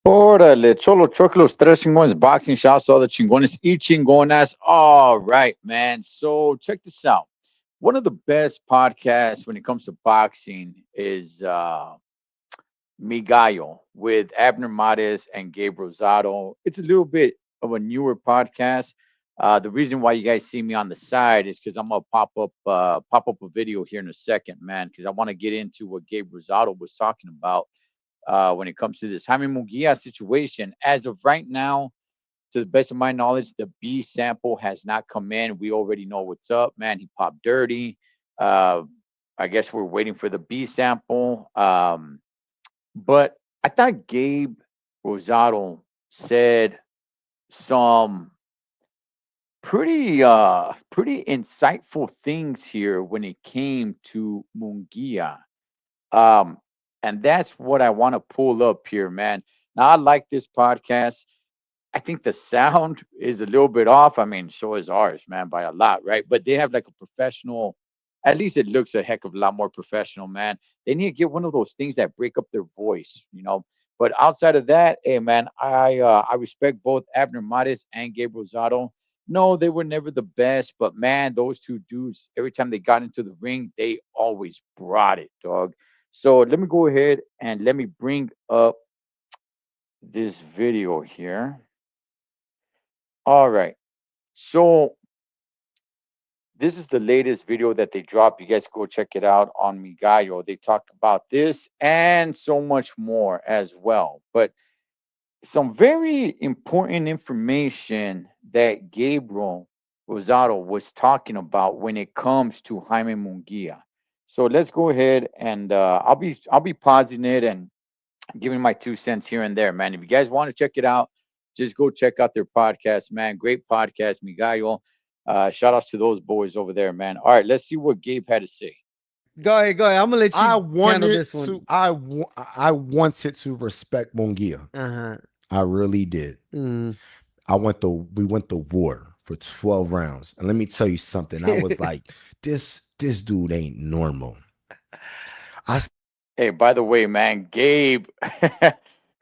Órale, Cholo Truck, los tres chingones, boxing shots, all the chingones y chingonas. All right, man. So check this out. One of the best podcasts when it comes to boxing is Mi Gallo with Abner Mares and Gabe Rosado. It's a little bit of a newer podcast. The reason why you guys see me on the side is because I'm gonna pop up a video here in a second, man, because I want to get into what Gabe Rosado was talking about when it comes to this Jaime Munguia situation. As of right now, to the best of my knowledge, the B sample has not come in. We already know what's up, man. He popped dirty. Uh, I guess we're waiting for the B sample. But I thought Gabe Rosado said some pretty insightful things here when it came to Munguia. Um, and that's what I want to pull up here, man. Now I like this podcast. I think the sound is a little bit off. I mean, so is ours, man, by a lot, right? But they have like a professional, at least it looks a heck of a lot more professional, man. They need to get one of those things that break up their voice, you know. But outside of that, hey man, I respect both Abner Mares and Gabe Rosado. No, they were never the best, but man, those two dudes, every time they got into the ring, they always brought it, dog. So let me go ahead and let me bring up this video here. All right. So this is the latest video that they dropped. You guys go check it out on Migallo. They talked about this and so much more as well. But some very important information that Gabriel Rosado was talking about when it comes to Jaime Munguia. So let's go ahead and I'll be pausing it and giving my 2 cents here and there, man. If you guys want to check it out, just go check out their podcast, man. Great podcast, Migallo. Shout outs to those boys over there, man. All right, let's see what Gabe had to say. Go ahead, go ahead. I'm gonna let I you handle wanted this one. to. I wanted to respect Munguia. Uh-huh. I really did. Mm. We went to war for 12 rounds, and let me tell you something. I was like, this dude ain't normal. Hey, by the way, man, Gabe.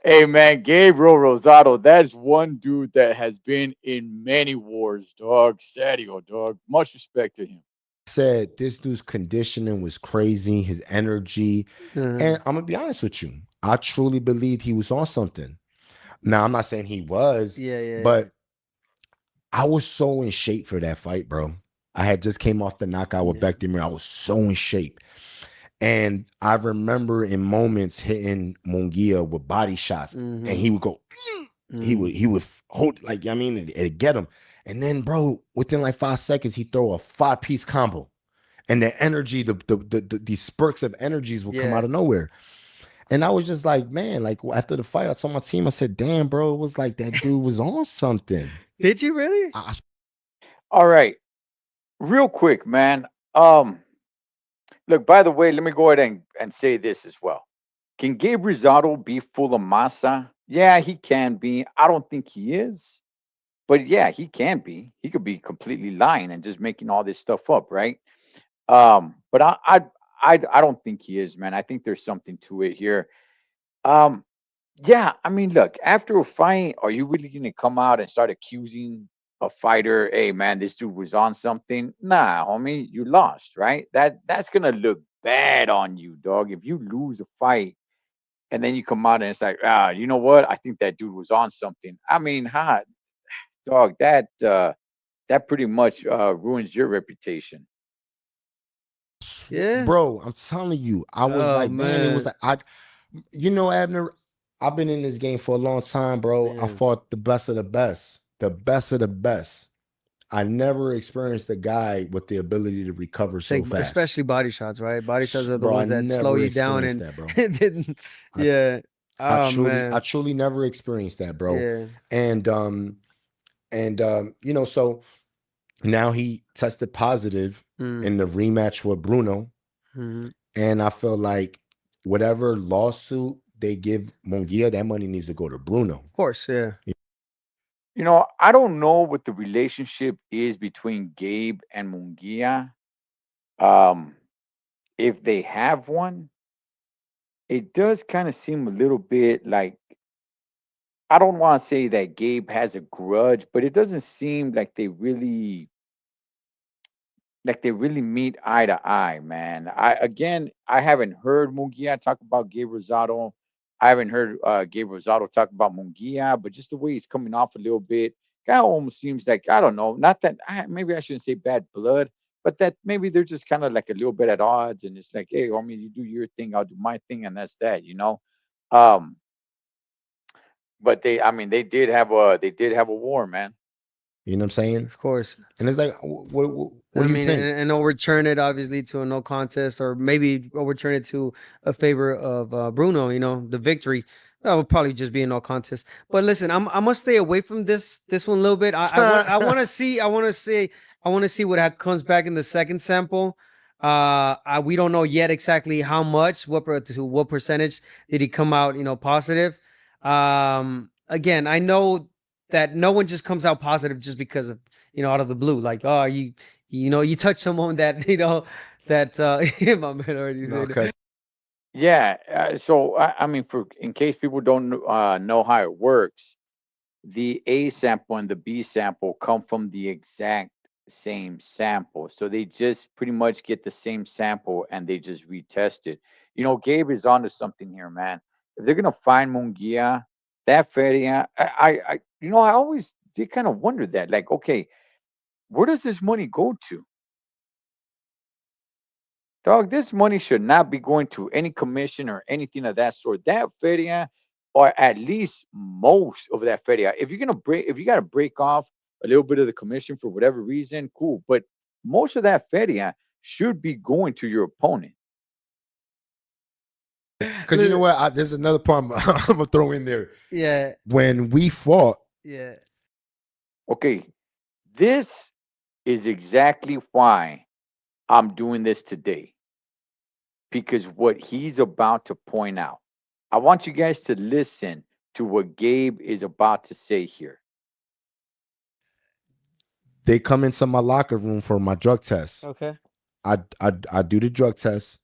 Hey, man, Gabriel Rosado. That's one dude that has been in many wars, dog. Serio, dog. Much respect to him. Said this dude's conditioning was crazy, his energy, and I'm gonna be honest with you. I truly believed he was on something. Now, I'm not saying he was, but I was so in shape for that fight, bro. I had just came off the knockout with Bekdemir. I was so in shape. And I remember in moments hitting Munguia with body shots, and he would go, he would hold, like, I mean, it'd get him. And then, bro, within like 5 seconds, he'd throw a 5-piece combo. And the energy, these spurts of energies will come out of nowhere. And I was just like, man, like after the fight, I told my team, I said, damn, bro, it was like that dude was on something. Did you really? All right, real quick, man. Look, by the way, let me go ahead and say this as well. Can Gabe Rosado be full of masa? Yeah, he can be. I don't think he is, but yeah, he can be. He could be completely lying and just making all this stuff up, right? But I don't think he is, man. I think there's something to it here. Um, yeah, I mean, look, after a fight, are you really gonna come out and start accusing a fighter? Hey, man, this dude was on something. Nah, homie, you lost, right? That's gonna look bad on you, dog. If you lose a fight and then you come out and it's like, you know what? I think that dude was on something. I mean, dog, that pretty much ruins your reputation. Yeah. Bro, I'm telling you, I was Oh like, man, it was man. like Abner, I've been in this game for a long time, bro. I Yeah. fought the best of the best, the best of the best. I never experienced a guy with the ability to recover so Take fast. especially body shots, right? Body shots are the Bro, I ones that slow never you down experienced and that, bro. didn't. I, Yeah. I Oh truly, I man. truly never experienced that, bro. Yeah. And so now he tested positive Mm. in the rematch with Bruno. Hmm. And I feel like whatever lawsuit they give Munguia, that money needs to go to Bruno. Of course. Yeah. I don't know what the relationship is between Gabe and Munguia. Um, if they have one, it does kind of seem a little bit like I don't want to say that Gabe has a grudge, but it doesn't seem like they really meet eye to eye, man. I haven't heard Munguia talk about Gabe Rosado. I haven't heard Gabe Rosado talk about Munguia, but just the way he's coming off a little bit, guy almost seems like I don't know. Not that maybe I shouldn't say bad blood, but that maybe they're just kind of like a little bit at odds, and it's like, hey, homie, you do your thing, I'll do my thing, and that's that. Um, but I mean, they did have a war, man. You know what I'm saying? Of course. And it's like, what I do you mean, think? and overturn it obviously to a no contest, or maybe overturn it to a favor of Bruno. The victory. That would probably just be a no contest. But listen, I must stay away from this one a little bit. I want to see what comes back in the second sample. We don't know yet exactly how much, to what percentage did he come out, positive. Again, I know that no one just comes out positive just because of out of the blue, like, oh, you touch someone that that my man already No, said. because Yeah. So I mean, for in case people don't know how it works, the A sample and the B sample come from the exact same sample. So they just pretty much get the same sample and they just retest it. Gabe is onto something here, man. If they're gonna find Mungia, that Feria, I always did kind of wonder that. Like, okay, where does this money go to? Dog, this money should not be going to any commission or anything of that sort. That feria, or at least most of that feria, if you gotta break off a little bit of the commission for whatever reason, cool. But most of that feria should be going to your opponent. you know what? There's another part I'm gonna throw in there. Yeah, When we fought, yeah. Okay, this is exactly why I'm doing this today. Because what he's about to point out, I want you guys to listen to what Gabe is about to say here. they come into my locker room for my drug test. Okay. I do the drug test,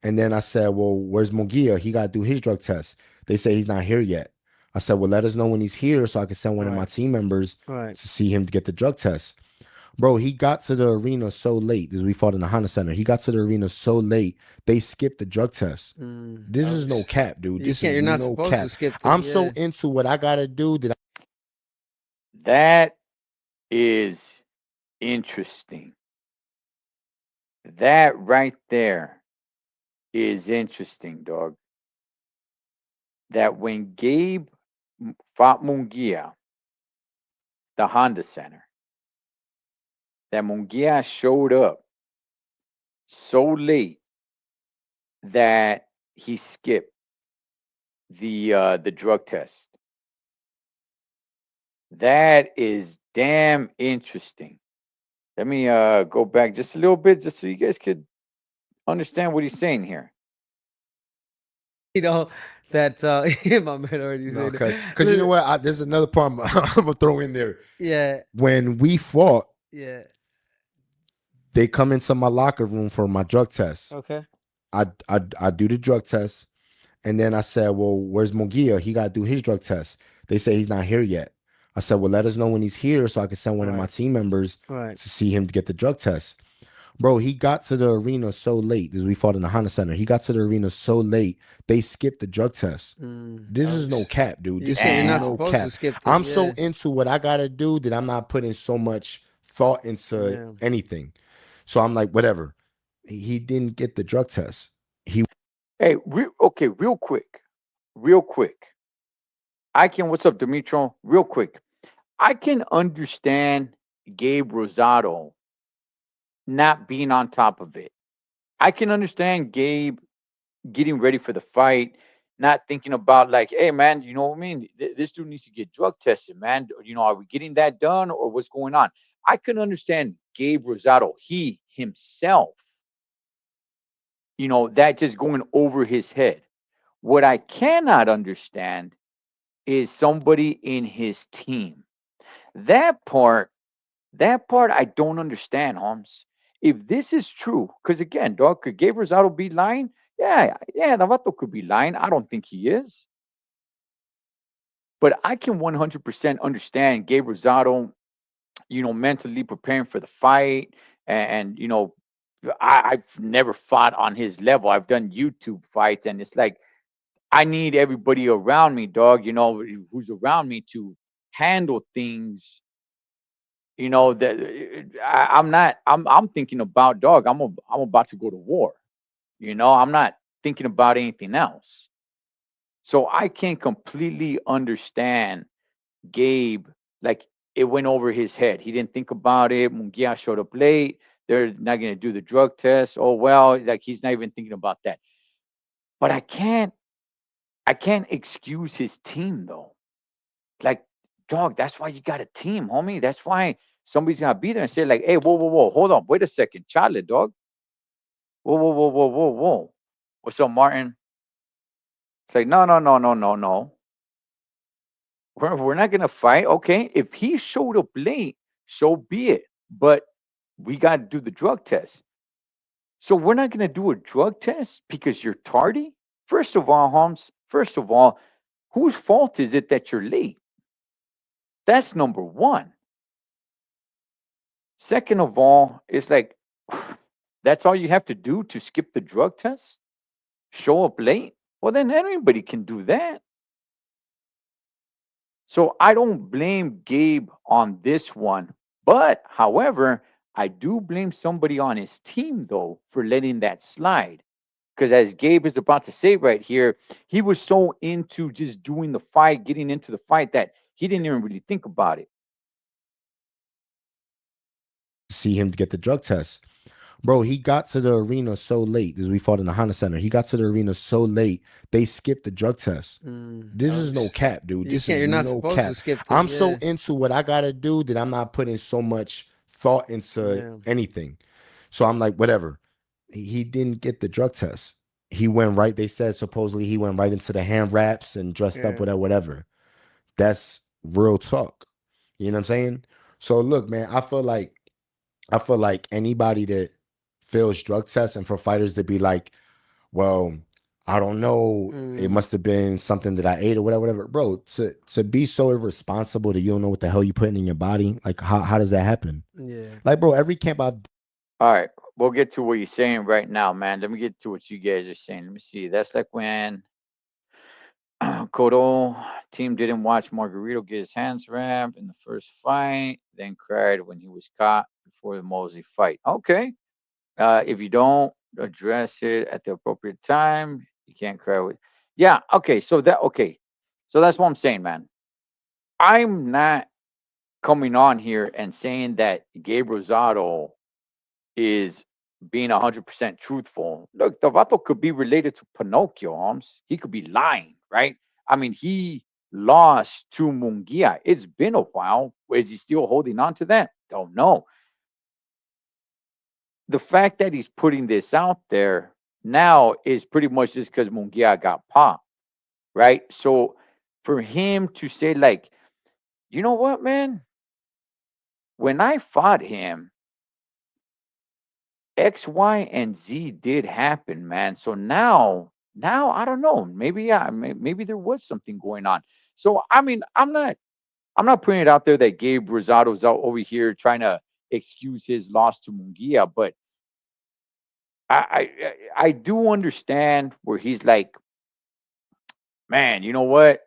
and then I said, "Well, where's Munguia? He got to do his drug test." They say he's not here yet. I said, "Well, let us know when he's here so I can send one of my Right. team members Right. to see him to get the drug test." Bro, he got to the arena so late. This we fought in the Honda Center. He got to the arena so late, they skipped the drug test. This is no cap, dude. You This can't. is You're not no supposed to cap. skip the. I'm so Yeah. into what I gotta do that That is interesting. That right there is interesting, dog. That when Gabe fought Mungia, the Honda Center, that Mungia showed up so late that he skipped. the drug test. That is damn interesting. Let me go back just a little bit, just so you guys could understand what he's saying here. You know that my man already No, said because you know it. what? There's another part I'm gonna throw in there. Yeah, When we fought, yeah. they come into my locker room for my drug test. Okay. I do the drug test, and then I said, "Well, where's Munguia? He got to do his drug test." They say he's not here yet. I said, "Well, let us know when he's here so I can send one of my Right. team members Right. to see him to get the drug test." Bro, he got to the arena so late as we fought in the Honda Center. He got to the arena so late, they skipped the drug test. This is no Ouch. cap, dude. You This can't. is You're not Damn. no supposed to cap. skip it. I'm so Yeah. into what I gotta do that I'm not putting so much thought into Yeah. anything. So I'm like, whatever. He didn't get the drug test. He Hey, okay, real quick. I can. What's up, Dimitro? Real quick. I can understand Gabe Rosado not being on top of it. I can understand Gabe getting ready for the fight, not thinking about like, hey man, you know what I mean? This dude needs to get drug tested, man. You know, are we getting that done or what's going on? I can understand Gabe Rosado, he himself, that just going over his head. What I cannot understand is somebody in his team. That part, that part I don't understand, Holmes. If this is true, because again, dog, could Gabe Rosado be lying? Yeah, yeah, Navato could be lying. I don't think he is. But I can 100% understand Gabe Rosado, mentally preparing for the fight. And I've never fought on his level. I've done YouTube fights, and it's like, I need everybody around me, dog, who's around me to handle things. That I'm not. I'm thinking about, dog. I'm about to go to war. I'm not thinking about anything else. So I can completely understand Gabe. Like, it went over his head. He didn't think about it. Munguia showed up late. They're not going to do the drug test. Oh well, like he's not even thinking about that. But I can't excuse his team though. Like, dog, that's why you got a team, homie. That's why somebody's gonna be there and say, like, hey, whoa, whoa, whoa, hold on, wait a second, Charlie, dog. Whoa, whoa, whoa, whoa, whoa, whoa. What's up, Martin? It's like, no, no, no, no, no, no. We're not gonna fight. Okay. If he showed up late, so be it. But we gotta do the drug test. So we're not gonna do a drug test because you're tardy? First of all, Holmes, first of all, whose fault is it that you're late? That's number one. Second of all, it's like, that's all you have to do to skip the drug test? Show up late? Well, then anybody can do that. So I don't blame Gabe on this one. But, however, I do blame somebody on his team, though, for letting that slide. Because as Gabe is about to say right here, he was so into just doing the fight, getting into the fight, that he didn't even really think about it. see him get the drug test. Bro, he got to the arena so late as we fought in the Honda Center. He got to the arena so late, they skipped the drug test. This is no Ouch. cap, dude. You This can't. is You're not no supposed to cap. skip it. I'm so Yeah. into what I gotta do that I'm not putting so much thought into Yeah. anything. So I'm like, whatever. He didn't get the drug test. He went right. They said supposedly he went right into the hand wraps and dressed up Yeah. with whatever. That's real talk. You know what I'm saying? So look, man, I feel like anybody that fails drug tests, and for fighters to be like, well, I don't know, it Mm, must have been something that I ate or whatever, whatever. Bro, to be so irresponsible that you don't know what the hell you're putting in your body, like how does that happen? yeah. Like, bro, every camp I've All right. We'll get to what you're saying right now, man. Let me get to what you guys are saying. Let me see. That's like when Cotto team didn't watch Margarito get his hands wrapped in the first fight, then cried when he was caught before the Mosley fight. Okay. If you don't address it at the appropriate time, you can't cry with. Yeah. Okay. Okay. So that's what I'm saying, man. I'm not coming on here and saying that Gabe Rosado is being 100% truthful. Look, the vato could be related to Pinocchio, Holmes. He could be lying, right? I mean, he lost to Munguia. It's been a while. Is he still holding on to that? Don't know. The fact that he's putting this out there now is pretty much just because Munguia got popped, right? So for him to say, like, you know what, man? When I fought him, X, Y, and Z did happen, man. So now I don't know. Maybe yeah, maybe there was something going on. So I mean, I'm not putting it out there that Gabe Rosado's out over here trying to excuse his loss to Munguia, but I do understand where he's like, man, you know what?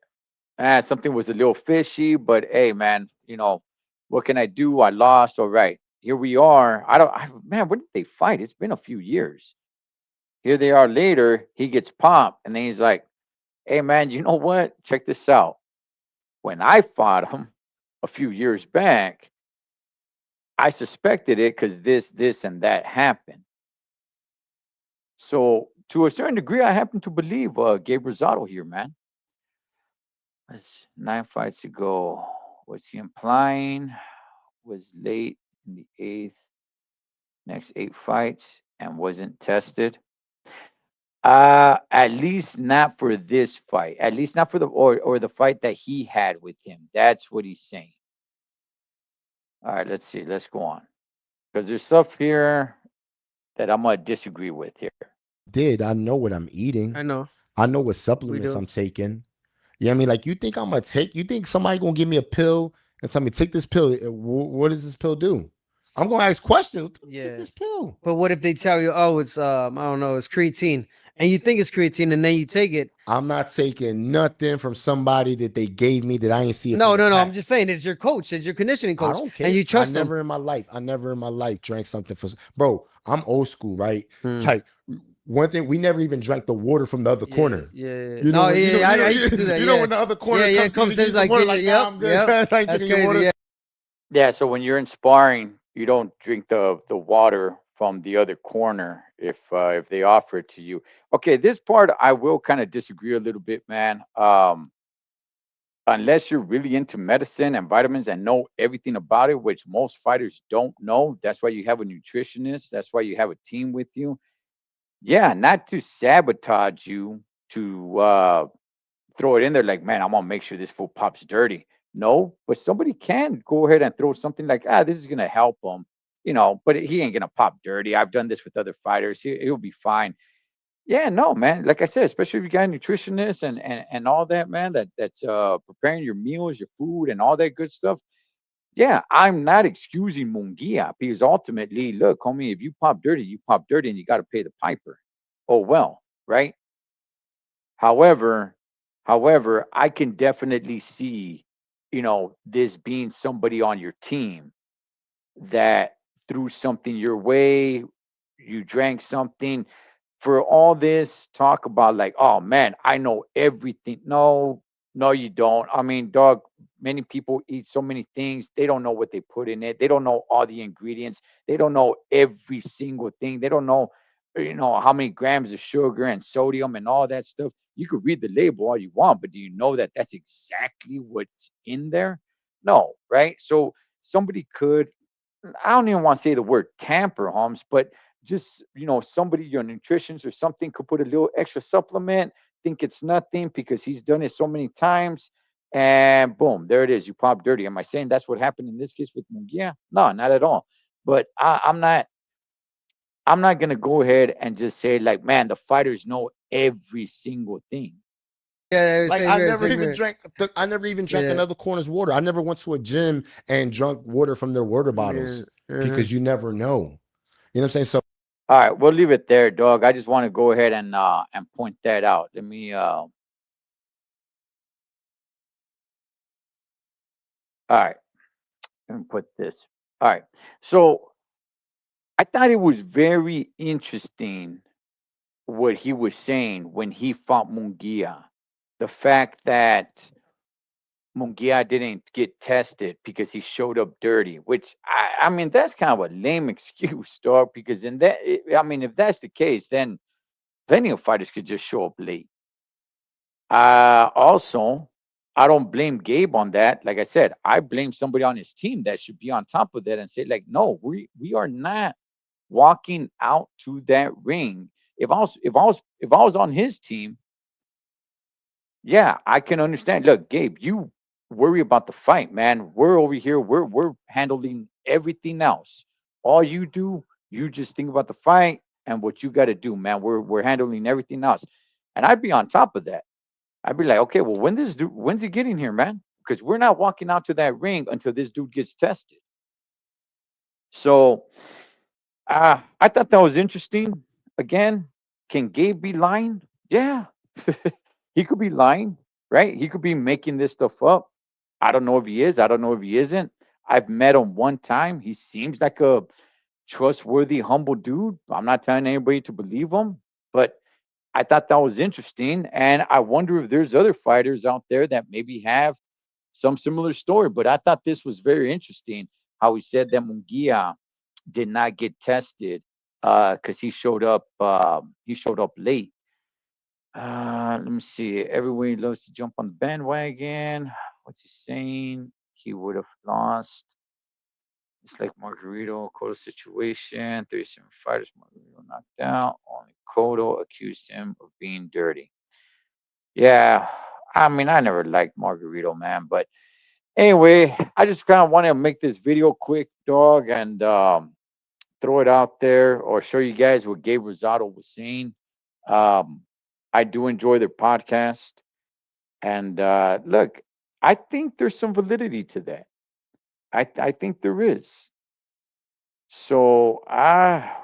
Something was a little fishy, but hey, man, what can I do? I lost. All right, here we are. Man, when did they fight? It's been a few years. Here they are later. He gets popped, and then he's like, hey, man, you know what? Check this out. When I fought him a few years back, I suspected it because this, and that happened. So to a certain degree, I happen to believe Gabe Rosado here, man. That's 9 fights ago. Was he implying? Was late in the eighth, next 8 fights, and wasn't tested? At least not for this fight. At least not for or the fight that he had with him. That's what he's saying. All right, let's see. Let's go on. Because there's stuff here that I'm gonna disagree with here. I know what I'm eating. I know. I know what We supplements do. I'm taking. You know what I mean? Like, you think somebody gonna give me a pill and tell me take this pill? What does this pill do? I'm gonna ask questions. What the fuck is Yeah. this pill? But what if they tell you, oh, it's I don't know, it's creatine, and you think it's creatine, and then you take it? I'm not taking nothing from somebody that they gave me that I ain't see it from No, the no, no. I'm pack. just saying, it's your coach, it's your conditioning I coach, don't and care. you trust them. I never in my life drank something for bro. I'm old school, right? Hmm. Like one thing, we never even drank the water from the other Yeah, corner. yeah. You know No, when yeah, I used to do that. you know Yeah, when the other corner yeah, yeah. comes It to you to comes give in you it's some like, water, like nah, yep, I'm good. yep. I ain't That's drinking your crazy. water. Yeah, Yeah, so when you're in sparring, you don't drink the water from the other corner if they offer it to you. Okay, this part I will kind of disagree a little bit, man. Unless you're really into medicine and vitamins and know everything about it, which most fighters don't know. That's why you have a nutritionist. That's why you have a team with you. Yeah, not to sabotage you, to throw it in there like, man, I'm gonna make sure this fool pops dirty. No, but somebody can go ahead and throw something like, this is gonna help him, but he ain't gonna pop dirty. I've done this with other fighters. He'll be fine. Yeah, no, man. Like I said, especially if you got a nutritionist and all that, man, that's preparing your meals, your food, and all that good stuff. Yeah, I'm not excusing Munguia because ultimately, look, homie, if you pop dirty, you pop dirty, and you got to pay the piper. Oh well, right? However, however, I can definitely see, this being somebody on your team that threw something your way, you drank something. For all this talk about like, oh man, I know everything. No, no, you don't. I mean, dog, many people eat so many things. They don't know what they put in it. They don't know all the ingredients. They don't know every single thing. They don't know, how many grams of sugar and sodium and all that stuff. You could read the label all you want, but do you know that that's exactly what's in there? No, right? So somebody could, I don't even want to say the word tamper, Holmes, but just, somebody, your nutritionist or something could put a little extra supplement, think it's nothing because he's done it so many times, and boom, there it is. You pop dirty. Am I saying that's what happened in this case with Munguia? No, not at all. But I'm not gonna go ahead and just say like, man, the fighters know every single thing. yeah. Like Same here, same here. I never even drank Yeah, another corner's water. I never went to a gym and drunk water from their water yeah. bottles Uh-huh. because you never know. You know what I'm saying? So All right, we'll leave it there, dog. I just want to go ahead and point that out. Let me all right, let me put this. All right. So I thought it was very interesting what he was saying when he fought Munguia. The fact that Munguia didn't get tested because he showed up dirty, which I mean, that's kind of a lame excuse, dog, because I mean, if that's the case, then plenty of fighters could just show up late. Also, I don't blame Gabe on that. Like I said, I blame somebody on his team that should be on top of that and say, like, no, we are not walking out to that ring. If I was on his team, yeah, I can understand. Look, Gabe, you worry about the fight, man. We're over here. We're handling everything else. All you do, you just think about the fight and what you got to do, man. We're handling everything else, and I'd be on top of that. I'd be like, okay, well, when's he getting here, man? Because we're not walking out to that ring until this dude gets tested. So, I thought that was interesting. Again, can Gabe be lying? Yeah, he could be lying, right? He could be making this stuff up. I don't know if he is. I don't know if he isn't. I've met him one time. He seems like a trustworthy, humble dude. I'm not telling anybody to believe him, but I thought that was interesting. And I wonder if there's other fighters out there that maybe have some similar story. But I thought this was very interesting how he said that Munguia did not get tested because he showed up late. Let me see. Everybody loves to jump on the bandwagon. What's he saying? He would have lost. It's like Margarito, Cotto situation. 37 fighters, Margarito knocked out. Only Cotto accused him of being dirty. Yeah, I mean, I never liked Margarito, man. But anyway, I just kind of want to make this video quick, dog, and throw it out there or show you guys what Gabe Rosado was saying. Um, I do enjoy their podcast. And look, I think there's some validity to that. I think there is. So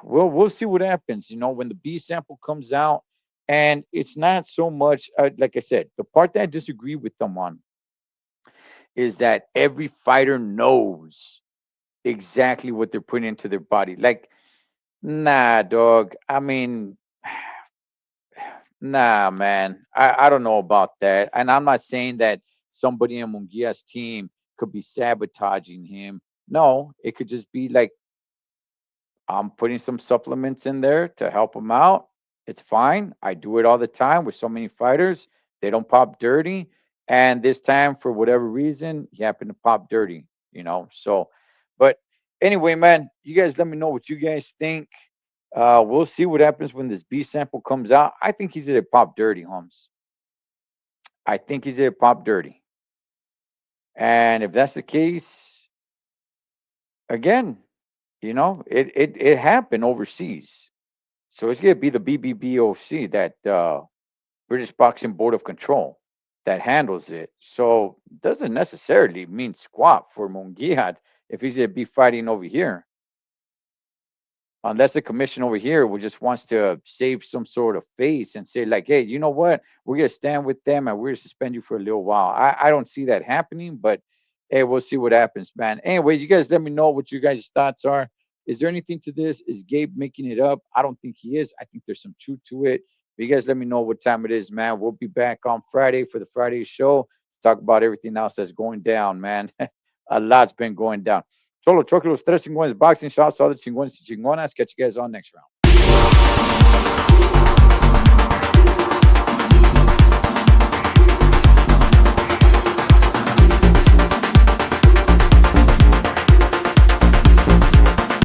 we'll see what happens. When the B sample comes out, and it's not so much like I said, the part that I disagree with them on is that every fighter knows exactly what they're putting into their body. Like, nah, dog. I mean, nah, man. I don't know about that. And I'm not saying that somebody in Munguia's team could be sabotaging him. No, it could just be like I'm putting some supplements in there to help him out. It's fine. I do it all the time with so many fighters. They don't pop dirty. And this time, for whatever reason, he happened to pop dirty. So, but anyway, man, you guys let me know what you guys think. We'll see what happens when this B sample comes out. I think he's gonna pop dirty, Holmes. I think he's gonna pop dirty. And if that's the case, again, it happened overseas. So it's gonna be the BBBOC, that British Boxing Board of Control, that handles it. So doesn't necessarily mean squat for Munguia if he's gonna be fighting over here, unless the commission over here just wants to save some sort of face and say like, hey, you know what, we're gonna stand with them and we're gonna suspend you for a little while. I don't see that happening, but hey, we'll see what happens, man. Anyway, you guys let me know what you guys' thoughts are. Is there anything to this? Is Gabe making it up? I don't think he is. I think there's some truth to it. But you guys let me know what time it is, man. We'll be back on Friday for the Friday show to talk about everything else that's going down, man. A lot's been going down. Solo choque los tres chingones boxing shots, all the chingones y chingonas. Catch you guys on next round.